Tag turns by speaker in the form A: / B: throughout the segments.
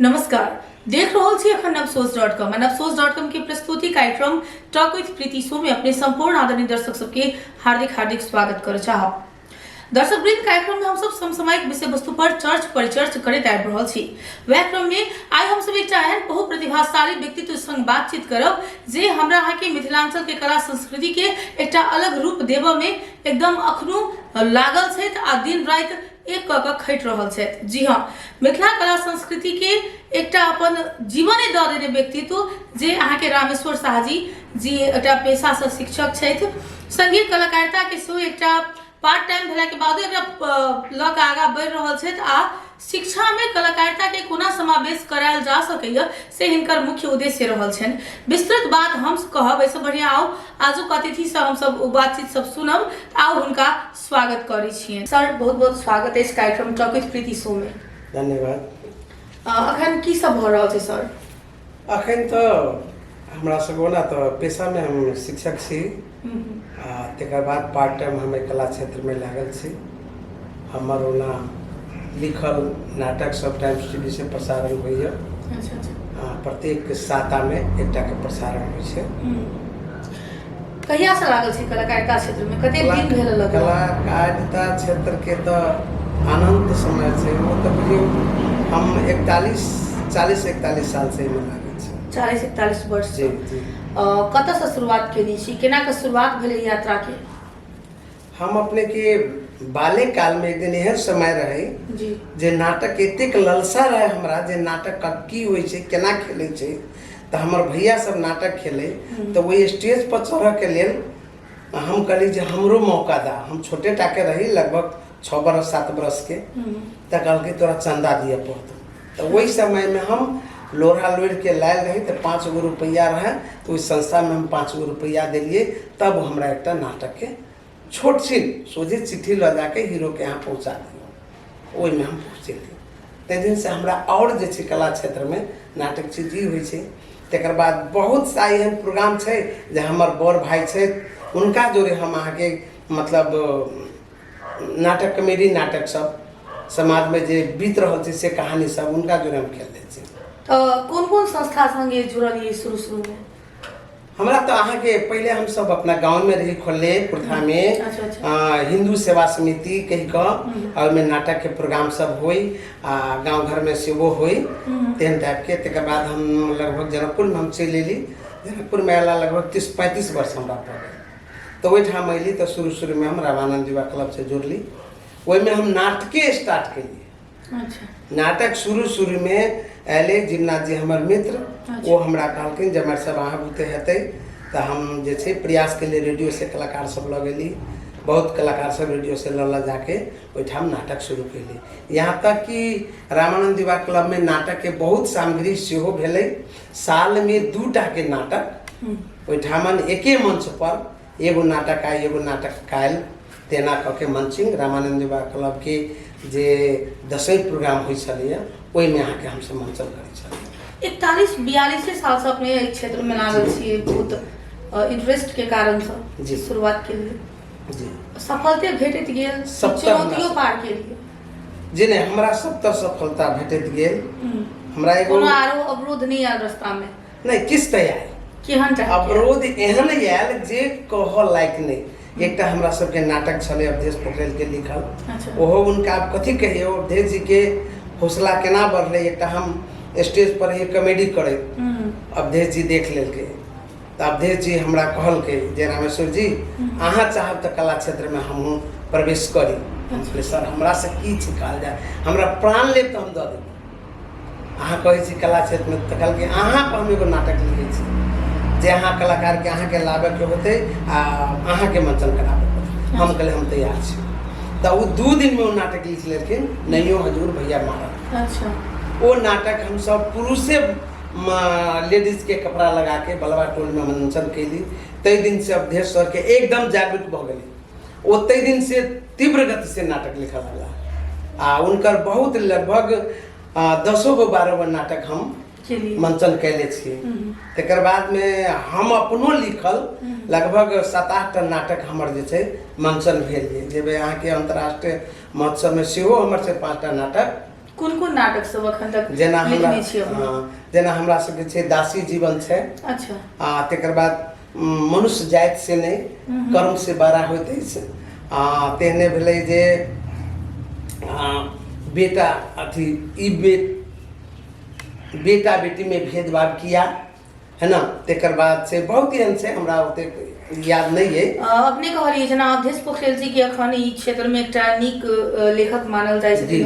A: नमस्कार, देख रहल छी अखन नवसोच.com। नवसोच.com के प्रस्तुति कार्यक्रम टॉक विथ प्रीति शो में अपने संपूर्ण आदरणीय दर्शक सबके हार्दिक स्वागत कर चाहब। दर्शक वृंद, कार्यक्रम में हम सब समसामयिक विषय वस्तु पर परिचर्च करैत आबि रहल छी। वह क्रम में आइ हम सब एकटा एहन बहु प्रतिभाशाली व्यक्तित्व संग बातचीत करब जे हमरा अहाँ के मिथिलांचल के कला संस्कृति के एकटा अलग रूप देबऽ में एकदम अखनो लागल छथि आ दिन राति एक कऽ खटि रहल छथि। जी हाँ, मिथिला कला संस्कृति के एकटा अपन जीवने दऽ देने व्यक्तित्व जे अहाँ के रामेश्वर शाह जी एकटा पेशा से शिक्षक छथि। संगीत कलाकारिता के सेहो एकटा पार्ट टाइम भेला के बाद लऽ कऽ आगाँ बढ़ि रहल छथि आ शिक्षा में कलाकारिता के कोना समावेश करायल जा सकैया से हिनकर मुख्य उद्देश्य रहल छनि। विस्तृत बात हम कहब, एहिसँ बढ़िया आओ आजुक अतिथि से हम सब बातचीत सब सुनब। आओ हुनका स्वागत करै छियनि। सर, बहुत बहुत स्वागत है इस कार्यक्रम टॉक विथ प्रीति शो में।
B: धन्यवाद।
A: अखन की सब भऽ रहल छै सर?
B: अखन तो हमरा सबको ना तो पेशा में हम शिक्षक छी, तकर बाद पार्ट टाइम हम कला क्षेत्र में लागल छी। हमर ओना लिखल नाटक सब टाइम्स टीवी से प्रसारण होइए। अच्छा। प्रत्येक साता में एकटा के प्रसारण होइ छै।
A: कहिया से लागल छी कलाकारिता क्षेत्र में? कते दिन भेल लगल?
B: कलाकारिता क्षेत्र के तो अनंत समय छै। वो तो बुझियो हम 40-41 साल से में लागल छी।
A: 40-41 वर्ष।
B: जी जी।
A: कतऽ से शुरुआत केने छी? केना के शुरुआत भेलै यात्रा के?
B: हम अपने के बाल्य काल में एक दिन एहन समय रहे
A: जी
B: जे नाटक एतेक ललसा रहे हमरा जे नाटक की होइ छै, केना खेलै छै। तो हमर भैया सब नाटक खेले तो वही स्टेज पर चढ़ के लेल हम कहली जे हमरो मौका दा। हम छोटे टाके रही, लगभग 6-7 बरस के। तो कहल के तोरा चंदा दिए पड़तो। तो वही समय में हम लोढ़ा लोढ़ के लायल रही तो 5 गो रुपया रहे। तो उस संस्था में हम 5 गो रुपया दिलिए। तब हमरा एक नाटक के छोट सी सोझे चिट्ठी ल जाके हीरो के यहाँ पहुँचा दियो। ओहि में हम पहुँचेली। तै दिन से हमरा और जे छै कला क्षेत्र में नाटक चीजी होइ छै। तकर बाद बहुत सा एहन प्रोग्राम छै जे हमर बड़ भाई छै, उनका जोरे हम अहाँ के मतलब नाटक कॉमेडी नाटक सब समाज में जे बीत रहल छै से कहानी सब उनका जोरे हम खेल दै छी।
A: कोन कोन संस्था संगे जुड़लिए शुरू में?
B: हमरा तो अहाँ के पहले हम सब अपना गांव में रही खोलले पुरथा में।
A: अच्छा।
B: हिंदू सेवा समिति कही का और में नाटक के प्रोग्राम सब होई, गांव घर में सेवो होई तेन टाइप के। तकर बाद हम लगभग जनकपुर में हम चल एली। जनकपुर में आला लगभग 30-35 वर्ष हमरा पड़ गए। तो वही ठाम अली तो शुरू में हम रामानंद युवा क्लब से जुड़ली। वही में हम नाटके स्टार्ट कलिए।
A: अच्छा।
B: नाटक शुरू में अले जिमनाथ जी हमर मित्र। वो हमरा कहलखिन जब हमारे सब अहाँ बुते हेतै तो हम जे छै प्रयास के लिए रेडियो से कलाकार सब लगेली। बहुत कलाकार सब रेडियो से ल जाके ओहिठाम नाटक शुरू कैली। यहाँ तक कि रामानंद युवा क्लब में नाटक के बहुत सामग्री सेहो भेलै। साल में 2 टा के नाटक ओहिठामन एके मंच पर एगो नाटक आई एगो नाटक काल्हि तेना कऽ के मंचिंग रामानंद युवा क्लब के जे 10वीं प्रोग्राम होइ छलैया ओहि में अहाँ के हमसे मंचन करै छलियै।
A: 41-42 साल से अपने क्षेत्र में लागल छियै। बहुत इंटरेस्ट के कारण से शुरुआत के लिए
B: जी
A: सफलता भेटैत गेल, चुनौतियों पार के लिए?
B: जी नहीं, हमरा सब तो सफलता भेटैत गेल। हमरा एगो
A: कोनो आरो अवरोध नहीं आयल रास्ता में?
B: नहीं, किस तैयार
A: केहन
B: अवरोध एहन आयल जे कह लायक नहीं। एकटा हमरा सबके नाटक छले अवधेश पोखरेल के लिखल।
A: अच्छा।
B: ओहो उनका कथी कहिए अवधेश जी के हौसला केना बढ़ले। एकटा हम स्टेज पर ही कॉमेडी करे, अवधेश जी देख लेलके। तो अवधेश जी हमरा कहलके जे रामेश्वर जी अहाँ चाहब तो कला क्षेत्र में हम प्रवेश करी। हम सर हमरा से की कहल जाए, हमरा प्राण लेब तो हम दऽ देब। अहाँ कहै छी कला क्षेत्र में, तो कहलके अहाँ पर हम एगो नाटक लिखै छी जे अहाँ कलाकार के अहाँ के लाभे के होते आ अहाँ के मंचन कराबे होते। हम कहले हम तैयार छी। तो वो 2 दिन में वो नाटक लिख लेलखिन, नैयो हजूर भैया मारा।
A: अच्छा।
B: वो नाटक हम सब पुरुषे लेडीज के कपड़ा लगा के बलवा टोल में मंचन कैली। तै दिन से अवधेश सर के एकदम जागरूक भ गेली। ओते दिन से तीव्र गति से नाटक लिखा लगला। उनकर बहुत लगभग 10-12 गो नाटक हम मंचन कैले छी। तकर बाद में हम अपनो लिखल लगभग 7-8 टा नाटक हमर जे छै मंचन भेल। जेबे यहाँ के अंतर्राष्ट्रीय महोत्सव में सेहो हमर से 5 टा नाटक
A: कोन नाटक सब अखन तक
B: जेना हमरा
A: लिखने छी अपने?
B: जेना हमरा सबके छै दासी जीवन छै।
A: अच्छा।
B: तकर बाद मनुष्य जाति से नहीं कर्म से बड़ा होते अछि। तेहने भेलै जे बेटा अथी बेटा बेटी में भेदभाव किया है ना। तेकर बाद से बहुत एहन छै, हमरा ओते याद नहीं है।
A: अपने कहलिए जेना अवधेश पोखरेल जी के अखन ई क्षेत्र में एकटा नीक लेखक मानल जाय छथिन।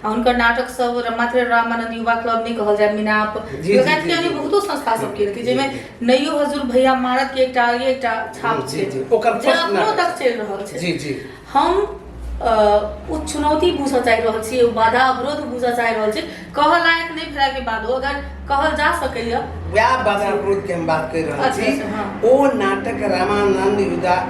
A: हुनकर नाटक सब मात्र रामानंद युवा क्लब नहीं कहल जाय, मीनाप बहुतो संस्था सब के जेमे नैयो हजूर भैया मारत के एकटा छाप छै,
B: ओकर
A: जे अखनो तक चलि रहल छै।
B: जी जी।
A: हम उ चुनौती बुझऽ चाहि रहल छी, बाधा अवरोध बुझऽ चाहि रहल छी, कहऽ लायक नहीं भेला के बादो अगर कहल जा सकैया
B: वह बाधा अवरोध के हम बात कर रहे छी। ओ नाटक रामानंद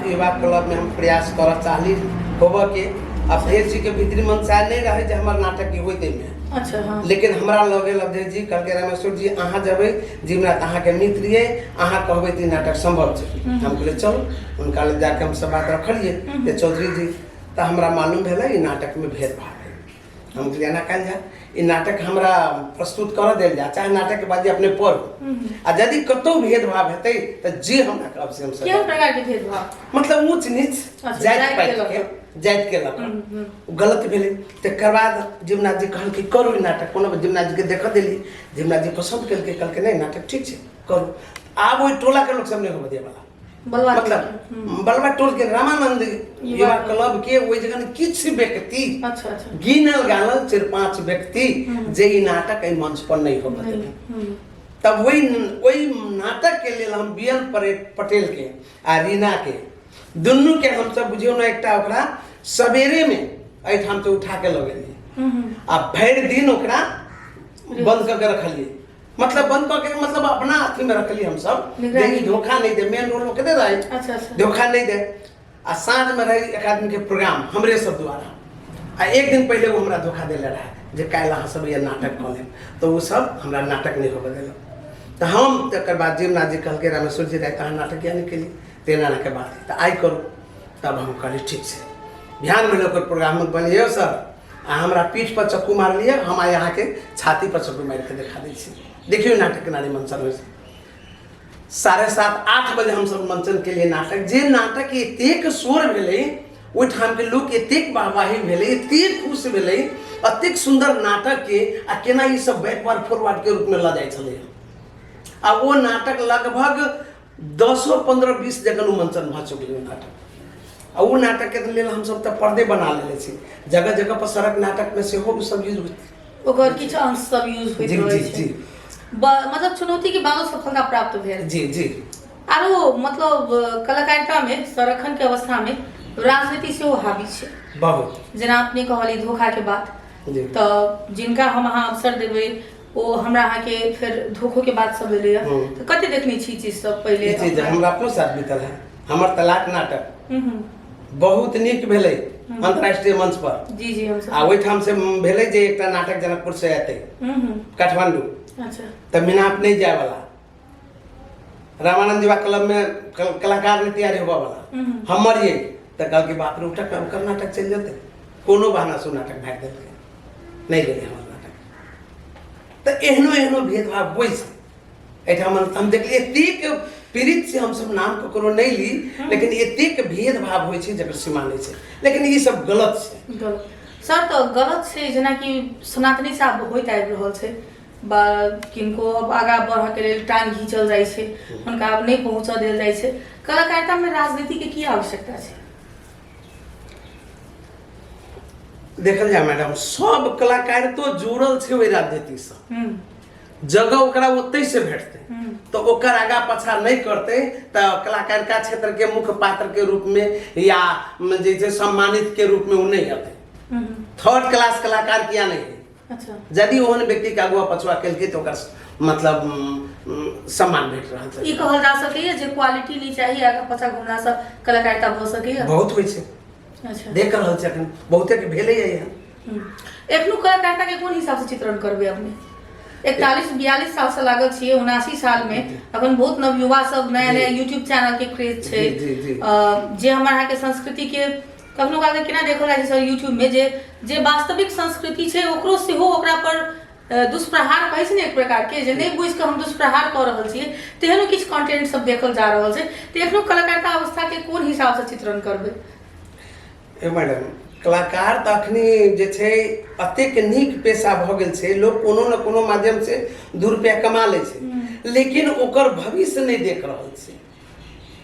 B: युवा क्लब में हम प्रयास करऽ चाहली होबऽ के। अवधेश जी के भीतरी मन से नहीं रहे जे हमर नाटक के होते में।
A: अच्छा। हाँ।
B: लेकिन हमरा लगे अवधेश जी कहलके रामेश्वर जी अहाँ जबै जीवना अहाँ के मित्र ये, अहाँ कहबै त नाटक संभव छै। हम कहले चल उनका ले जाके हम सब बात रखलिए। चौधरी जी तो हमरा मालूम भेलै ई नाटक में भेदभाव है। हम कहलिए ना कल जा ई नाटक हमरा प्रस्तुत कर देल जा, चाहे नाटक के बाद अपने पढ़। आ यदि कतौ भेदभाव हेतै त जे हमरा कब से हम सब
A: केहन प्रकार के भेदभाव,
B: मतलब ऊंच नीच जाति के लग गलत भेलै। तकर बाद जिमनाथ जी कहल कि करू ई नाटक। कोनो जिमनाथ जी के देख देली, जिमनाथ जी पसंद केलकै, कहलकै नहीं नाटक ठीक छै करू। आब ओइ टोला के लोग सब नहीं होबे वाला, मतलब बलवा टोल के रामानंद युवा क्लब के ओइ जगह किछ व्यक्ति,
A: अच्छा अच्छा,
B: गिनल गानल 4-5 व्यक्ति जे ई नाटक ए मंच पर नहीं होबे। तब वही नाटक के लिए हम बीएन पटेल के आ रीना के दुनू के हम सब बुझियो ना एकटा ओकरा सवेरे में एठाम से उठा के लगेलिए आ भर दिन ओकरा बंद करके रखलिए। मतलब बंद करके मतलब अपना अथी में रखलिए हम सब, जे धोखा नहीं दे, मेन रोल में कदे रहे। अच्छा अच्छा। धोखा नहीं दे। आ साँझ में रही एक आदमी के प्रोग्राम हमरे सब द्वारा। आ एक दिन पहले वो हमरा धोखा देले रहे जे काल्हि अहाँ सब ये नाटक कऽ लेब, तो वो सब हमरा नाटक नहीं होबे देलक। तो हम तकर बाद जिमनाथ जी कहलके रामेश्वर जी रात अहाँ नाटक किया नहीं केली, तेना के बात तो आई करू। तब हम कहली ठीक से ध्यान में लेकर प्रोग्राम में बनिए सर। आ हमरा पीठ पर चक्कू मार लिए, हम यहाँ के छाती पर चक्कू मार के दिखा दी। देखियो नाटक के नारी मंचन हो 7:30-8 बजे हम सब मंचन के लिए नाटक, जे नाटक एतेक शोर भेलै, ओइ ठाम के लोग एतेक वाहवाही भेलै, एतेक खुश भेलै, अतेक सुंदर नाटक के आ केना ई सब बैकवर्ड फॉरवर्ड के रूप में ल जाय छलै। आ वो नाटक लगभग 10-15-20 जगह मंचन भ चुकलै नाटक। आ वो नाटक के लेल हम सब त पर्दे बना लेले छी, जगह जगह पर सड़क नाटक में से हो सब यूज होइत,
A: ओकर किछ अंश सब यूज होइत रहै छै। जी मतलब चुनौती के बादो सफलता प्राप्त भेल। जी जी। आरो मतलब कलाकारिता में संरक्षण के अवस्था में राजनीति से हावी छै बहुत। जेना अपने कहली धोखा के बात, तो जिनका हम अहाँ अवसर देबै ओ हमरा अहाँ के फिर धोखो के बात सब भेलै, तो कते देखने छी चीज सब पहले। ई चीज
B: हमरा अपनो साथ बीतल है। हमर तलाक नाटक बहुत नीक भेलै अंतर्राष्ट्रीय मंच पर। जी जी। हम आ ओइ ठाम से भेलै जे एकटा नाटक जनकपुर से एतै काठमांडू। अच्छा। तब मीनाप नहीं जाए वाला, रामानंद युवा क्लब में कलाकार नहीं तैयारी होबा वाला, हम मरिए तो कल के बाप रे उठा कर नाटक चल जाते, कोनो बहाना से नाटक भाग देते, नहीं गेले हमर नाटक। तो एहनो भेदभाव होई छै एठाम। हम देखलिए एतेक पीड़ित से हम सब नाम ककरो नहीं ली, लेकिन एतेक भेदभाव होई छै जकर सीमा नहीं छै, लेकिन ई सब गलत छै।
A: गलत सर, तो गलत छै जेना कि सनातनी साहब होइत आबि रहल छै, बा किनको अब आगा बढ़ के लेल टांग घींचल जाय छै, हुनका अब नहीं पहुंचा देल जाय छै। कलाकारिता में राजनीति के की आवश्यकता छै?
B: देखल जाए मैडम, सब कलाकार तो जुड़ल छै ओइ राजनीति से, जगह ओकरा ओतै से भेटतै, तो ओकर आगा पछा नहीं करते तो कलाकारिता क्षेत्र के मुख्य पात्र के रूप में या जैसे सम्मानित के रूप में वो नहीं आते। थर्ड क्लास कलाकार किया नहीं है। अच्छा। यदि ओहन व्यक्ति के अगुआ पछुआ केलकै तो मतलब सम्मान भेट रहल छै।
A: ई कहल जा सकैए जे क्वालिटी नहीं चाहिए, आगा पछा घुमला से कलाकारिता भ सकैए।
B: बहुत होय छै। अच्छा। देख रहल छै अखन बहुते के भेलै है।
A: एखनो कलाकारिता के कोन हिसाब से चित्रण करबे अपने? 41-42 साल से लागल छियै, 79 साल में अखन बहुत नवयुवा सब नया यूट्यूब चैनल के क्रेज छै, जे हमारा के संस्कृति के कखनो काल केना देखल जाइ छै सर यूट्यूब में जे वास्तविक संस्कृति छै ओकरो सेहो ओकरा पर दुष्प्रहार कहै छै ने एक प्रकार के जे नहीं बुझ के हम दुष्प्रहार कर रहल छियै तेहनो किछु कंटेंट सब देखल जा रहल छै त एखनो कलाकारिता अवस्था के कोन हिसाब से चित्रण करबै?
B: मैडम कलाकार तऽ अखनी जे छै अतेक नीक पेशा भऽ गेल छै, लोग कोनो न कोनो माध्यम से 2 रुपया कमा लै छै लेकिन ओकर भविष्य नहीं देख रहल छै।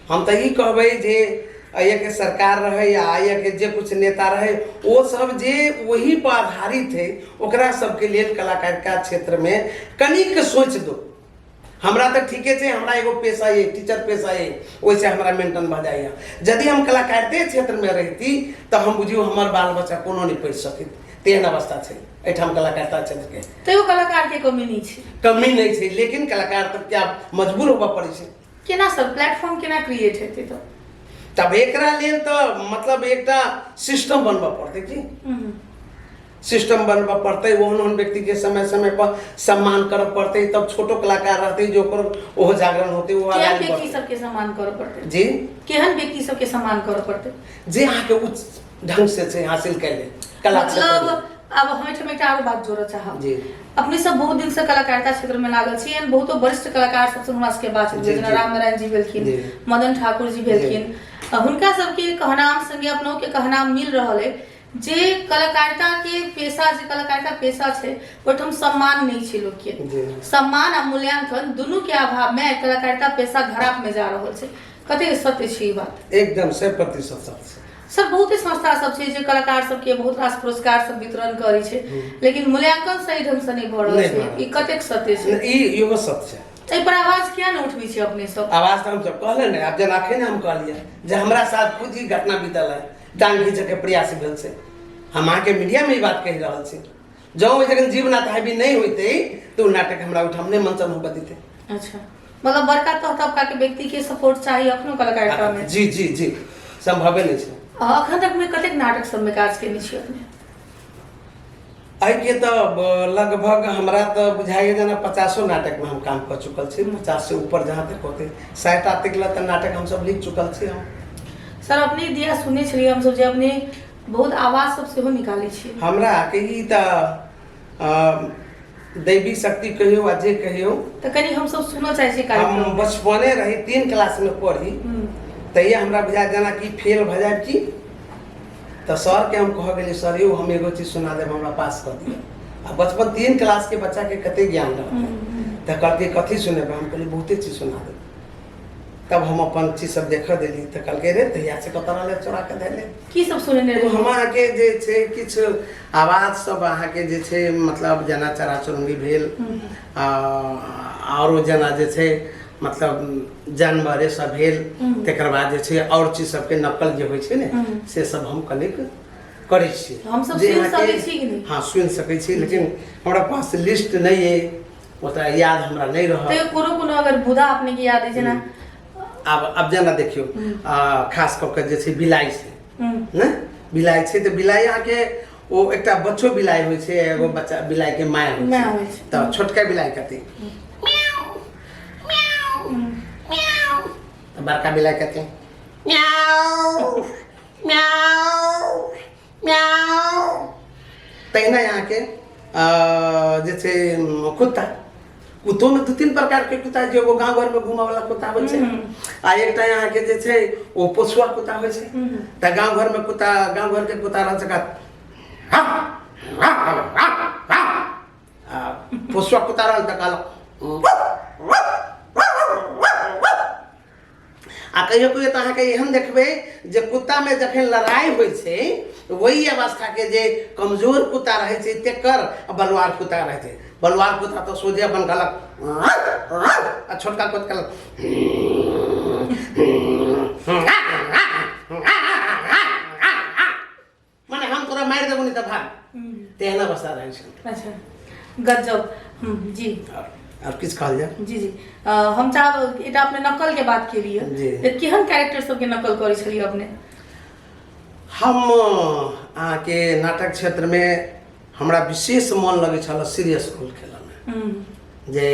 B: हम तऽ ई कहबै जे आइया के सरकार रहे या आइया के जे कुछ नेता रहे वो सब जे वही पर आधारित है ओकरा सबके लेल कलाकारिता क्षेत्र में कनिक सोच दो। हमरा तो ठीके छै, हमरा एगो पेशा है, टीचर पेशा है, वैसे हमरा मेंटेन भ जाइए। यदि हम कलाकारिता क्षेत्र में रहती तो हम बुझियो हमर बाल बच्चा कोनो नहीं पढ़ि सकित, तेहन अवस्था छै एठाम कलाकारिता क्षेत्र के।
A: तैयो कलाकार के कमी नहीं छै?
B: कमी नहीं छै, लेकिन कलाकार तक क्या मजबूर होबऽ पड़ै छै।
A: केना सर प्लेटफॉर्म केना क्रिएट हेतै त?
B: तब एकरा लेल तो मतलब एकटा सिस्टम बनबऽ पड़तै कि सिस्टम बनबऽ पड़तै, ओहन व्यक्ति के समय समय पर सम्मान करऽ पड़तै, तब छोटो कलाकार रहतै जो ओकर ओहो जागरण होतै, वो
A: केहन व्यक्ति सबके सम्मान करऽ पड़तै?
B: जी
A: केहन व्यक्ति सबके सम्मान करऽ पड़तै?
B: जे अहाँ के उच्च ढंग से छै हासिल कैले कला
A: मतलब अब हम एकटा आरो बात जोड़ऽ चाहब
B: जी।
A: अपने सब बहुत दिन से कलाकारिता क्षेत्र में लागल छी एंड बहुतो वरिष्ठ कलाकार सबसे हमरा सबके बात भेल, जेना राम नारायण जी भेलखिन, मदन ठाकुर जी भेलखिन, हुनका सबके कहनाम संगे अपनों के कहनाम मिल रहल है जे कलाकारिता के पेशा जे कलाकारिता पेशा छै ओठम सम्मान नहीं छै, लोग के सम्मान आ मूल्यांकन दुनू के अभाव में कलाकारिता पेशा खराब में जा रहल छै। कते सत्य छै ई बात?
B: एकदम 100% सत्य।
A: सर बहुते संस्था सब छै जे कलाकार सबके बहुत रास पुरस्कार सब वितरण करै छै लेकिन मूल्यांकन सही ढंग से नहीं भ रहल छै, ई कतेक सत्य छै?
B: ई योगो सत्य छै।
A: एहि पर आवाज किया न उठबै छै अपने सब?
B: आवाज तो हम सब कहले ने, आब जेना अखन हम कहलिए जे हमरा साथ खुद ही घटना बीतल है, टांग खींचे के प्रयास भेल छै, हम अहाँ के मीडिया में ई बात कहि रहल छी। जँ जखन जीवनाथ हावी नहीं होते तो नाटक हमरा उठाम नहीं मंचन हो बदिते।
A: अच्छा, मतलब बड़का तबका के व्यक्ति के सपोर्ट चाहिए अखनो कलाकारिता में?
B: जी जी जी, संभवे नहीं छै।
A: अखन तक में कतेक नाटक सब में काज केने छी अपने?
B: आई के तो लगभग हमरा तो बुझाइए जेना 50 नाटक में हम काम कर चुकल छी, 50 से ऊपर जहाँ तक होते 60 तक नाटक हम सब लिख चुकल छी। हम
A: सर अपने दिया सुने छलिए हम सब जे अपने बहुत आवाज सब सेहो निकाले छी।
B: हमरा के ई त दैवी शक्ति कहियो आ जे कहियो
A: तो कनी हम सब सुनना चाहे छी कार्यक्रम।
B: हम बचपने रही 3 क्लास में पढ़ी तैया हमरा बुझा जेना कि फेल भ जाए की तो सर के हम कह गेली सर यौ हम एगो चीज सुना देब हमरा पास कर दिया। आ बचपन 3 क्लास के बच्चा के कते ज्ञान रह त कहलके कथी सुनेबे, हम कहली बहुते चीज सुना दे। तब हम अपन चीज सब देख देली त कहलके रे तहिया से कतरा ले चोरा के देले
A: की सब सुनेने
B: तो हम आके जे छे किछ आवाज सब अहाँ के जे छे मतलब जना चरा चुरंगी भेल और जना जे छे मतलब जानवरे सब भेल, तकर बाद जे छे और चीज सब के नकल जे होय छे ने से सब हम कनिक करै छी।
A: हम सब सुन सकै छी कि नहीं?
B: हां सुन सकै छी, लेकिन हमरा पास लिस्ट नहीं है, ओता याद हमरा नहीं रह।
A: तो कोनो अगर बुदा अपने के याद है जना
B: अब जना देखियो खास क के जे छे बिलाई से ने बिलाई छे त बिलाई आके ओ एकटा बच्चो बिलाई होय छे, एगो बच्चा बिलाई के माय होय छे त छोटका बिलाई कहते बड़का बिलाई कहते म्याऊ म्याऊ म्याऊ। तहिना यहाँ के जे छे कुत्ता, कुत्तों में 2-3 प्रकार के कुत्ता जो वो गांव घर में घूमा वाला कुत्ता होय छे, आ एकटा यहाँ के जे छे वो पोछुआ कुत्ता होय छे। त गांव घर में कुत्ता गांव घर के कुत्ता रह सका पोछुआ कुत्ता रह त कहल आ कहियो कहियो तो अहाँ के एहन देखबे जे कुत्ता में जखन लड़ाई होय छे वही अवस्था के जे कमजोर कुत्ता रहे छे तेकर बलवार कुत्ता रहे छे। बलवार कुत्ता तो सोझे अपन कहलक आ छोटका कुत्ता कहलक माने हम तोरा मार देबो नहीं त भाग, तेहन अवस्था रहे छे।
A: अच्छा गजब। जी
B: और किस कहल जाए?
A: जी जी हम चाहब एटा अपने नकल के बात के लिए केहन कैरेक्टर सब के नकल करै छलिए अपने?
B: हम आके नाटक क्षेत्र में हमरा विशेष मन लगे छल सीरियस रोल खेलऽ में, जे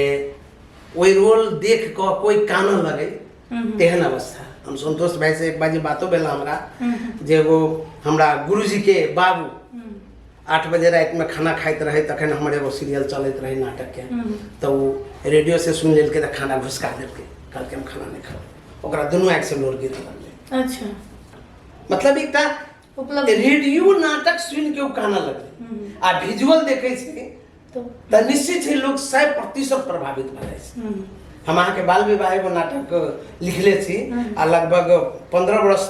B: ओई रोल देख क कोई कानऽ लगे तेहन अवस्था हम संतोष भाई से एक बाजी बातो भेला हमरा जे वो हमरा गुरुजी के बाबू 8 बजे रात में खाना खाइत रहे तखन हमर एगो सीरियल चलत रहे नाटक के तो रेडियो से सुन लेल के खाना घुसका देल के कल के हम खाना नहीं खाओ ओकरा दोनों आंख से लोर गिर लगले। अच्छा मतलब एकटा उपलब्ध रेडियो नाटक सुन के खाना लगे आ विजुअल देखे छे तो निश्चित है लोग 100% प्रभावित भ जाय छै। हम अहाँ के बाल विवाह एगो नाटक लिखले छी आ लगभग 15 वर्ष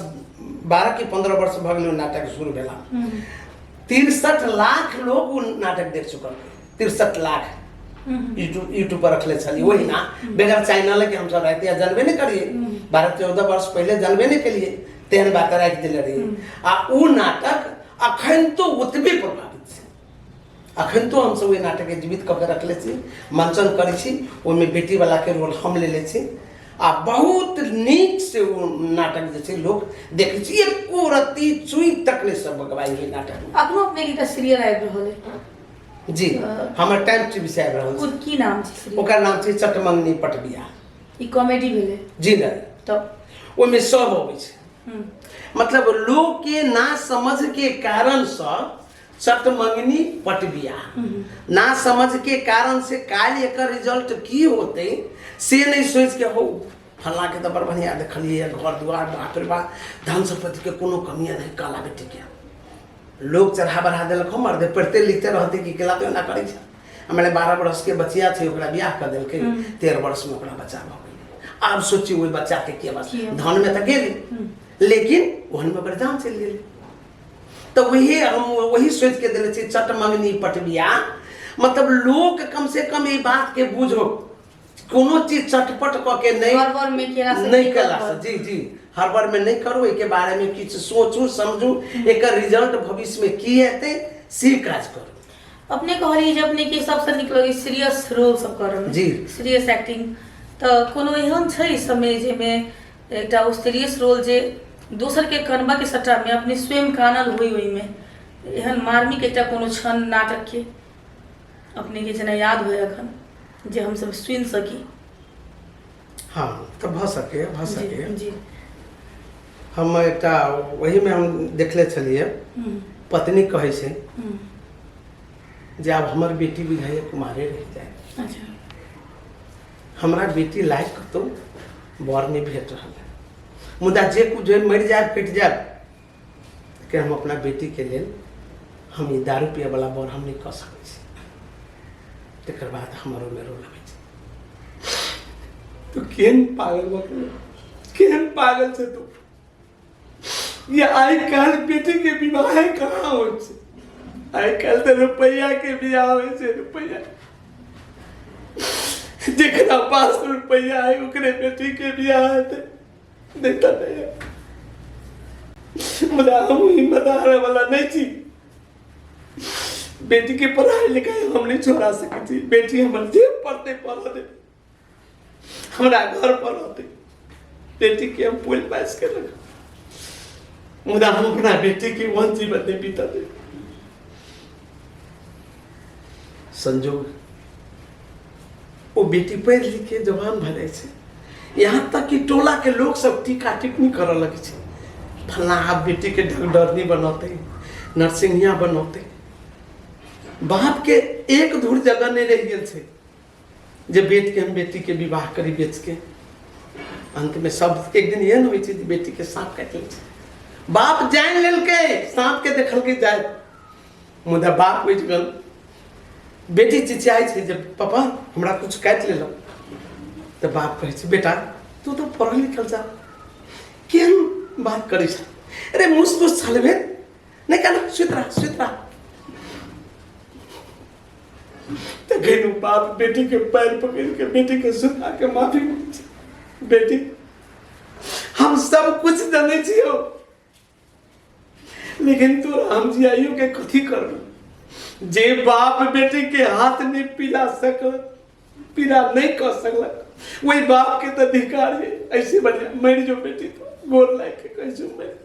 B: 12 की 15 वर्ष भ गेल नाटक शुरू भेला 63 लाख लोग वो नाटक देख चुकल 63 लाख यूट्यूब पर रखले छली वही ना बेगर चैनल के हम सब रहते जानबे नहीं करिए 12-14 वर्ष पहले जानबे नहीं के लिए तेहन बात राख दिले रही आ उ नाटक अखन तो ओतबे प्रभावित छै। अखन तो हम सब ओइ नाटक के जीवित क के रखले छी मंचन करै छी ओमे बेटी वाला के रोल हम लेले छी आ बहुत नीक से वो नाटक जे छै लोग देखे छी एको रत्ती चुई तक ने सब गवाई है नाटक
A: अपनो अपने की सीरियल आबि रहल है
B: जी हमर टाइम टीवी से आबि रहल
A: छै की नाम छै सीरियल
B: ओकर नाम छै चटमंगनी पटबिया
A: ई कॉमेडी भेले जी
B: ना तो ओमे सब होबै छै मतलब लोग के ना समझ के कारण से चटमंगनी पटबिया ना समझ के कारण से काल एकर रिजल्ट की होते से नहीं सोच के हो फला के तो बड़ बढ़िया देखलिए घर दुआर बाप रे बा धन संपत्ति के कोनो कमियां नहीं काला बेटी के लोग चढ़ा बढ़ा देलक हम मर्दे पढ़ते लिखते रहते कि केला तो ना करे छै हमारे 12 वर्ष के बचिया थे ओकरा बियाह कर देलके 13 वर्ष में ओकरा बच्चा भ गेल आब सोची ओइ बच्चा के के बस धन में त गेल लेकिन ओहन में ओकर जान चल गेल तो वही हम वही सोच के दिले छी चटमंगनी पटबिया मतलब लोग कम से कम ये बात के बुझो कोनो चीज चटपट क के नहीं
A: हर बार में केला से
B: नहीं कला जी जी हर बार में नहीं करो एक बारे में किछ सोचू समझू एक रिजल्ट भविष्य में की हेते से काज करू
A: अपने कहली जब अपने के सबसे निक लगे सीरियस रोल सब करम
B: जी
A: सीरियस एक्टिंग तो कोनो एहन छै समय जे में एकटा ओ सीरियस रोल जे दोसर के कनबा के सट्टा में अपने स्वयं कानल हुई हुई में एहन मार्मिक एकटा कोनो क्षण नाटक के अपने के जना याद होय अखन जे हम सब सुन सकी।
B: हाँ तो भ सके
A: जी
B: हम एकटा वही में हम देखले छलिए पत्नी कहे छै जे अब हमर बेटी बुझाइए कुमारे रह जाए
A: अच्छा
B: हमरा बेटी लायक तो बर नहीं भेट रहा है मुदा जे कुछ जो मर जाए फिट जाए कि हम अपना बेटी के लिए हम ये दारू पिए वाला बर हम नहीं कर सकते तकर बाद हमारो में रो लगे तो केहन पागल से तू ये आई काल बेटी के विवाह कहाँ हो आई काल तो रुपया के बियाह हो रुपया जेकरा पास रुपया है ओकरे बेटी के बियाह है देता नहीं मुदा हम हिम्मत हारे वाला नहीं थी बेटी के पढ़ाई लिखाई हम नहीं छोड़ा सके थी बेटी हमारे जेब पढ़ते पढ़ते हमारा घर पर होते बेटी के हम पुल पास के रखा मुदा हम अपना बेटी की वन जीवन नहीं बीता दे संजोग वो बेटी पढ़ लिख के जवान भरे छे यहाँ तक कि टोला के लोग सब टीका टिप्पणी कर लगे छे फला आप बेटी के डॉक्टरनी बनौते नर्सिंगिया बनौते बाप के एक धूर जगह नहीं रह गए छे जे बेट के हम बेटी के विवाह करी बेच के अंत में सब एक दिन यह हुई थी बेटी के सांप काट ले बाप जान लेल के सांप के देखल के जाए मुदा बाप उठ गल बेटी चिचियाई छे जब पापा हमरा कुछ काट ले लो तो बाप कहे छे बेटा तू तो पढ़ल लिखल जा केहन बात करे छे अरे मुस छलबे नहीं कहना सुतरा तो गेनु बाप बेटी के पैर पकड़ के बेटी के सुता के माफी मांगे बेटी हम सब कुछ जाने छियो लेकिन तू राम जी आइयो के कथी करबो जे बाप बेटी के हाथ नहीं पिला सकल पीड़ा नहीं कर सकल वही बाप के तो अधिकार है ऐसे बढ़िया मर जो बेटी तो गोर लाग के कैसे मर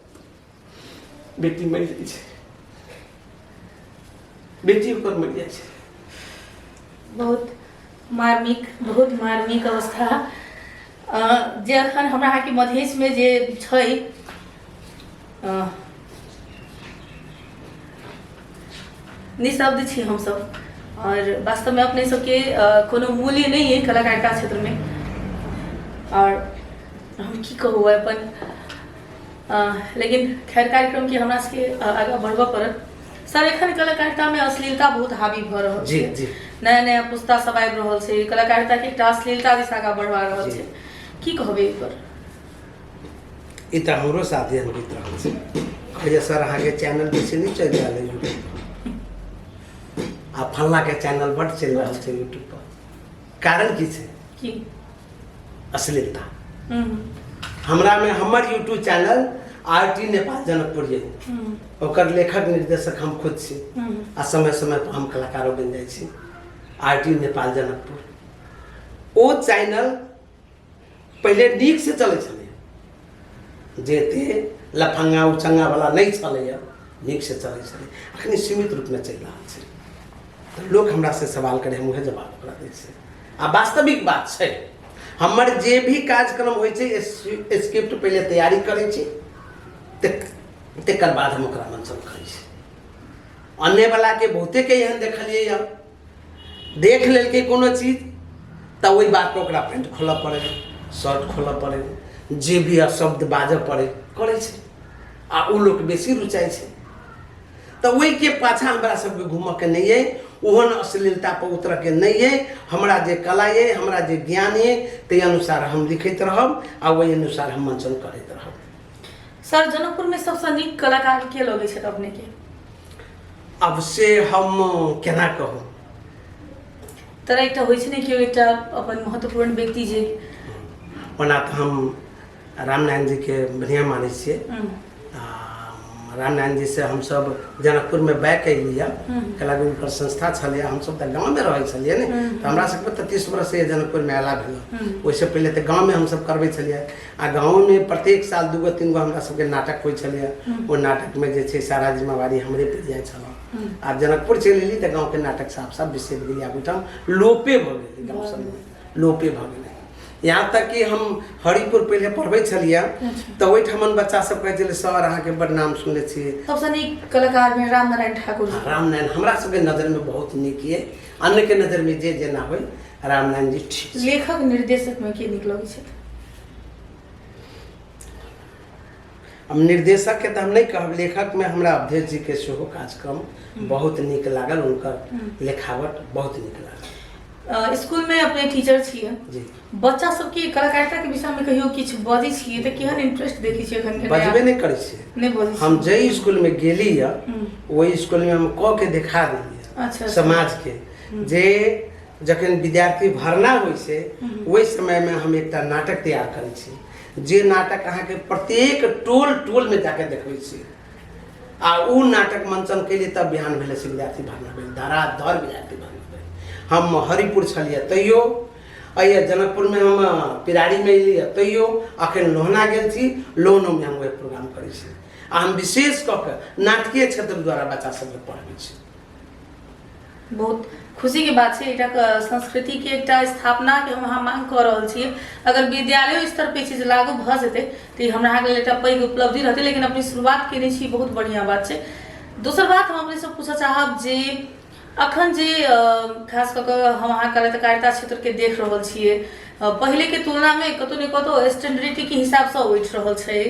B: बेटी मर जाए छे बेटी ऊपर मर जाए छे
A: बहुत मार्मिक अवस्था जे अखन हमरा अहाँके मधेशमे जे छै निःशब्द छी हमसब और वास्तव में अपने सबके कोनो मूल्य नहीं है कलाकारिता क्षेत्र में। और हम की कहू अपन लेकिन खैर कार्यक्रम के हमरा सबके आगा बढ़बऽ पड़त। सर एखन कलाकारिता में अश्लीलता बहुत हावी भ रहल
B: जी
A: छै,
B: जी
A: नया नया पुस्ता सब आबि रहल छै, कलाकारिता के एकटा अश्लीलता दिस आगा बढ़वा रहल छै, की कहबै एहि पर?
B: ई तऽ हमरो साथे अनबित रहल छै। कहैए सर अहाँके चैनल बेसी नहीं चलि रहल है यूट्यूब पर, आ फल्ला के चैनल बड़ चलि रहल छै यूट्यूब पर, कारण की छै?
A: की
B: अश्लीलता। हमरा में हमर YouTube channel RT Nepal Janakpur ये, ओकर लेखक निर्देशक हम खुद छी, आ समय समय पर हम कलाकारो बन जाइ छी। आरटी नेपाल जनकपुर ओ चैनल पहले नीक से चलै छलै, जेते लफंगा उचंगा वाला नहीं चलैया, नीक से चलै छलै। अखनी सीमित रूप में चलि रहल छै, तो लोग हमरा से सवाल करे, हम उहे जवाब ओकरा दै छै। आ वास्तविक बात छै, हमर जे भी कार्यक्रम होइ छै स्क्रिप्ट पहले तैयारी करै छी, तेकर बाद हम ओकरा मंचन करै छी। अन्य वाला के बहुते के एहन देखलिए या देख लेलकै कोनो चीज तऽ ओहि बात पर ओकरा पेंट खोलऽ पड़े, शर्ट खोलऽ पड़े, जे भी शब्द बाजऽ पड़े करे छै, आ उ लोग बेसी रुचाई छै। तऽ ओहि के पाछा हमरा सबके घूमऽ के नहीं है, ओहन अश्लीलता पर उतर के नहीं है। हमरा जे कला है, हमरा जे ज्ञान है, ते अनुसार हम लिखैत रहब आ वही अनुसार हम मंचन करैत रहब।
A: सर जनकपुर में सबसे नीक कलाकार के लगे छै अपने के?
B: अब से हम केना कहूँ,
A: तरह एकटा होइ छै ने कि एकटा अपन महत्वपूर्ण व्यक्ति जे
B: ओना तऽ हम रामनारायण जी के बढ़िया मानै छियै। रामनारायण जी से हम सब जनकपुर में बैक अलियै, कलागुरु पर संस्था छलै, हम सब तऽ गाँव में रहै छलियै ने, तऽ हमरा सबके तऽ 30 वर्ष से जनकपुर में अयला भेल। ओहिसे पहले तऽ गाँव में हम सब करबै छलियै, आ गाँव में प्रत्येक साल 2 गो 3 गो हमरा सबके नाटक होइ छलियै। ओ नाटक में जे छै सारा जिम्मेवारी हमरे पर जाइ छल। आ जनकपुर चलि एली तऽ गाँव के नाटक साफ साफ बिसरि गेली, आब ओहिठाम लोपे भऽ गेलै, गाँव सब में लोपे भऽ गेलै। यहाँ तक कि हम हरिपुर पहले पढ़बै छलियै, तऽ ओहिठामन बच्चा सब कहै छलै सर अहाँके बड़ नाम सुनले छियै।
A: सबसे नीक कलाकार में रामनारायण ठाकुर।
B: रामनारायण हमरा सबके नजर में बहुत नीक ये, अन्य के नजर में जे जेना होय रामनारायण जी ठीक।
A: लेखक निर्देशक में के नीक लगै छै?
B: अब निर्देशक के तो हम नहीं कहब, लेखक में हमरा अवधेश जी के सेहो कार्यक्रम बहुत नीक लागल, उनकर लेखावट बहुत नीक लागल।
A: स्कूल में अपने टीचर छियै
B: जी,
A: बच्चा सबके कलाकारिता के विषय में कहियो किछु बजै छियै तऽ केहन इंटरेस्ट देखै छियै? एखन के
B: बजबे नहीं करै छियै,
A: नहीं बजै
B: हम जे स्कूल में गेली या वही स्कूल में हम क के दिखा देलियै।
A: अच्छा,
B: समाज के जे जखन विद्यार्थी भरना होइ छै ओहि समय में हम एकटा नाटक तैयार करै छी, जे नाटक अहाँ के प्रत्येक टोल टोल में जाके देखबै छी, आ उ नाटक मंचन के लिए तब बिहान भेले से विद्यार्थी भरना भेल, धराधर विद्यार्थी भरना भेल। हम हरिपुर छलियै तैयो, अइया जनकपुर में हम पिरारी में एलियै तैयो, अखन लोहना गेल छी, लोहनो में हम वही प्रोग्राम करै छी। आ हम विशेष कऽ के नाटकीय क्षेत्र द्वारा बच्चा सबके पढ़बै छी।
A: बहुत खुशी के बात छै, एकटा संस्कृति के एकटा स्थापना के हम अहाँ मांग कऽ रहल छियै। अगर विद्यालय स्तर पे चीज लागू भऽ जेतै तऽ हमरा अहाँके लेल एकटा पैघ उपलब्धि रहतै, लेकिन अपनी शुरुआत केने छी, बहुत बढ़िया बात छै। दोसर बात हम अपने से पूछऽ चाहब जे अखन जे खास कऽ के हम अहाँ कलाकारिता क्षेत्र के देख रहल छियै, पहले के तुलना में कतौ ने कतौ स्टैंडर्डिटी के हिसाब से उठि रहल छै,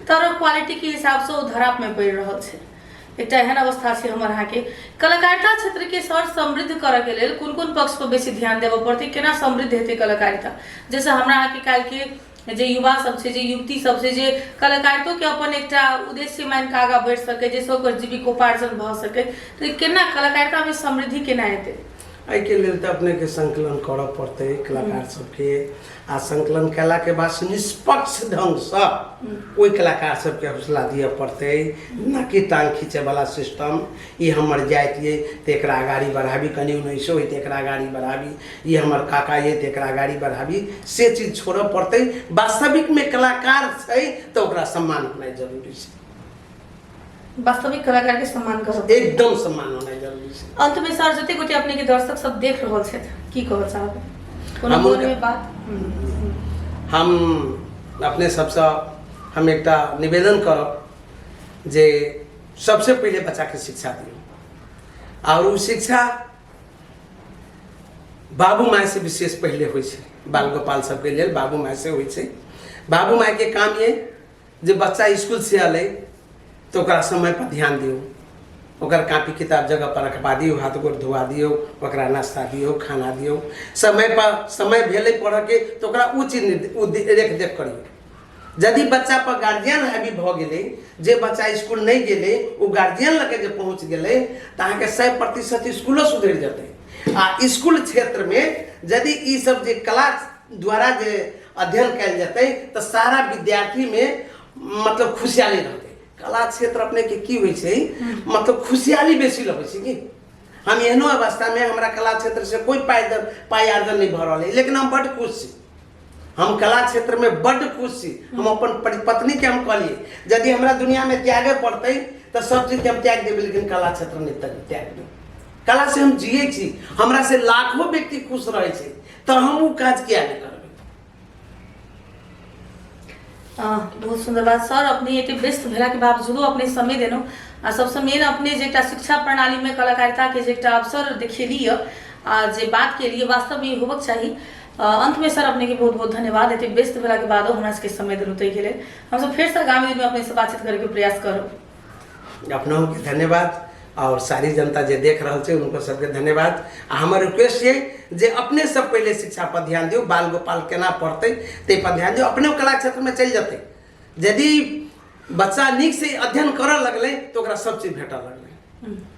A: तर क्वालिटी के हिसाब से धराप में पड़ि रहल छै। एकटा एहन अवस्था छै हमर अहाँ के कलाकारिता क्षेत्र के सर समृद्ध करऽ के लेल कोन कोन पक्ष पर बेसी ध्यान देबऽ पड़तै, केना समृद्ध हेतै कलाकारिता? जैसे हमरा अहाँ के काल्हि के जे युवा सब छै, जे युवती सब छै, जे कलाकारितो के अपन एकटा उद्देश्य मान के आगा बढ़ि सकै, जैसे ओकर जीविकोपार्जन भऽ सकै, तऽ केना कलाकारिता में समृद्धि केना हेतै?
B: एहि के लेल तऽ अपने के संकलन करऽ पड़तै कलाकार सबके, आ संकलन केला के बाद निष्पक्ष ढंग से ओहि कलाकार सबके हौसला दिअ पड़तै, न कि टांग खींचे वाला सिस्टम। ई हमर जाति ये तऽ एकरा आगाड़ी बढ़ाबी, कनि 19 होइ तऽ एकरा आगाड़ी बढ़ाबी, ई हमर काका ये तऽ एकरा आगाड़ी बढ़ाबी, से चीज छोड़ऽ पड़तै। वास्तविक में कलाकार छै तऽ ओकरा सम्मान होनाइ जरूरी छै।
A: वास्तविक कलाकार के सम्मान करब,
B: एकदम सम्मान होनाइ जरूरी छै।
A: अंत में सर जते गोटे अपने के दर्शक सब देख रहल छथि, की कहऽ चाहब? कोनो मोन में बात?
B: हम अपने सबसे हम एक निवेदन करब जे सबसे पहले बच्चा के शिक्षा दियौ और वो शिक्षा बाबू माय से विशेष पहले होइ छै। बाल गोपाल सबके लेल बाबू माय से होइ छै। बाबू माय के काम ये जे बच्चा स्कूल से अलै तो ओकरा समय पर ध्यान दियौ, ओकर कॉपी किताब जगह पर रखवा दियौ, हाथ गोड़ धोवा दियौ, ओकरा नाश्ता दियौ, खाना दियौ, समय पर समय भेलै पढ़ के तो ओकरा उचित देख देख करियौ। यदि बच्चा पर गार्जियन हावी भ गेलै, जे बच्चा स्कूल नहीं गेलै वो गार्जियन लगे जे पहुँच गेलै तो अहाँके 100% स्कूलो सुधरि जेतै। आ स्कूल क्षेत्र में यदि ई सब जे कला द्वारा जे अध्ययन कल जेतै तो सारा विद्यार्थी में मतलब खुशहाली रहतै। कला क्षेत्र अपने के की होइ छै मतलब खुशहाली बेसी लगै छै कि हम एहनो अवस्था में हमरा कला क्षेत्र से कोई पाई आर्जन नहीं भ रहल है, लेकिन हम बड़ खुश छी। हम कला क्षेत्र में बड़ खुश छी। हम अपन पत्नी के हम कहलिए यदि हमरा दुनिया में त्यागे पड़ते तो सब चीज के हम त्याग देबै, लेकिन कला क्षेत्र नहीं त्याग देबै। कला से हम जिये छी, हमरा से लाखों व्यक्ति खुश रहे छै, तो हम वो काज किया नहीं करबै।
A: बहुत सुंदर बात सर। अपने एते व्यस्त भेला के बावजूदो अपने समय देनो आ सबसे मेन अपने जे शिक्षा प्रणाली में कलाकारिता के जे अवसर देखेली आ जे बात के लिए वास्तव में होबक चाहिए। अंत में सर अपने के बहुत बहुत धन्यवाद। एते व्यस्त भेला के बादो हमरा सबके समय देलू तै के लिए हम सब फिर से आगामी दिन में अपने से बातचीत करे के प्रयास करब।
B: अपनों के धन्यवाद और सारी जनता जे देख रहा है उनको सबके धन्यवाद। हमारे रिक्वेस्ट ये जे अपने सब पहले शिक्षा पर ध्यान दियो, बाल गोपाल केना पढ़ते ते पर ध्यान दियो, अपने कला क्षेत्र में चल जाते। यदि बच्चा निक से अध्ययन कर लगले तो ओकरा सब चीज भेट लगले।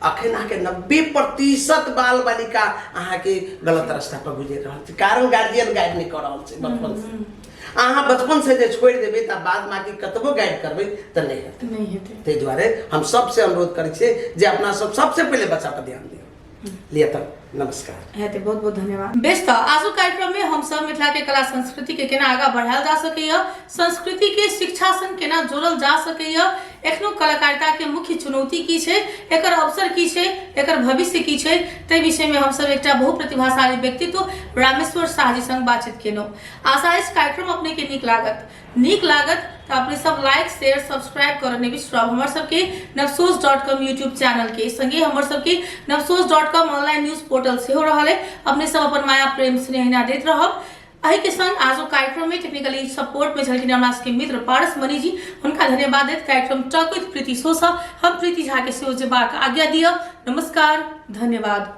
B: अखन आके 90% बाल बालिका अहाँ के गलत रास्ता पर गुजर रहा है, कारण गार्जियन गाइड नहीं कर रहा है बचपन से। अहाँ बचपन से जे छोड़ देबै त बाद में आके कतबो गाइड करबै त नहीं हेतै। ताहि दुआरे हम सबसे अनुरोध करै छियै जे अपना सबसे पहले बच्चा पर ध्यान दियौ। लिए तक नमस्कार।
A: हेते बहुत बहुत धन्यवाद। बेस आज कार्यक्रम में हम सब मिथिला के कला संस्कृति के केना आगा बढ़ायल जा सकैया, संस्कृति के शिक्षा संग केना जोड़ल जा सकैया, एखनो कलाकारिता के मुख्य चुनौती की छै, एकर अवसर की छै, एकर भविष्य की छै, तै विषय में हम सब एकटा बहुप्रतिभाशाली व्यक्तित्व रामेश्वर शाह जी संग बातचीत केनो। आशा इस कार्यक्रम अपने के नीक लागत तो अपने सब लाइक शेयर सब्सक्राइब करने बिसरब। हमर सबके नवसोच.com यूट्यूब चैनल के संगे हमर सबके नवसोच.com ऑनलाइन न्यूज पोर्टल से हो रहा है। अपने सब अपन माया प्रेम स्नेह देते रहब। अही के संग आज कार्यक्रम में टेक्निकली सपोर्ट में झलकिन हमरा के मित्र पारस मणि जी, उनका धन्यवाद देत कार्यक्रम टॉक विथ प्रीति सोसा हम प्रीति झा के सेहो जेबाक आज्ञा दिया। नमस्कार, धन्यवाद।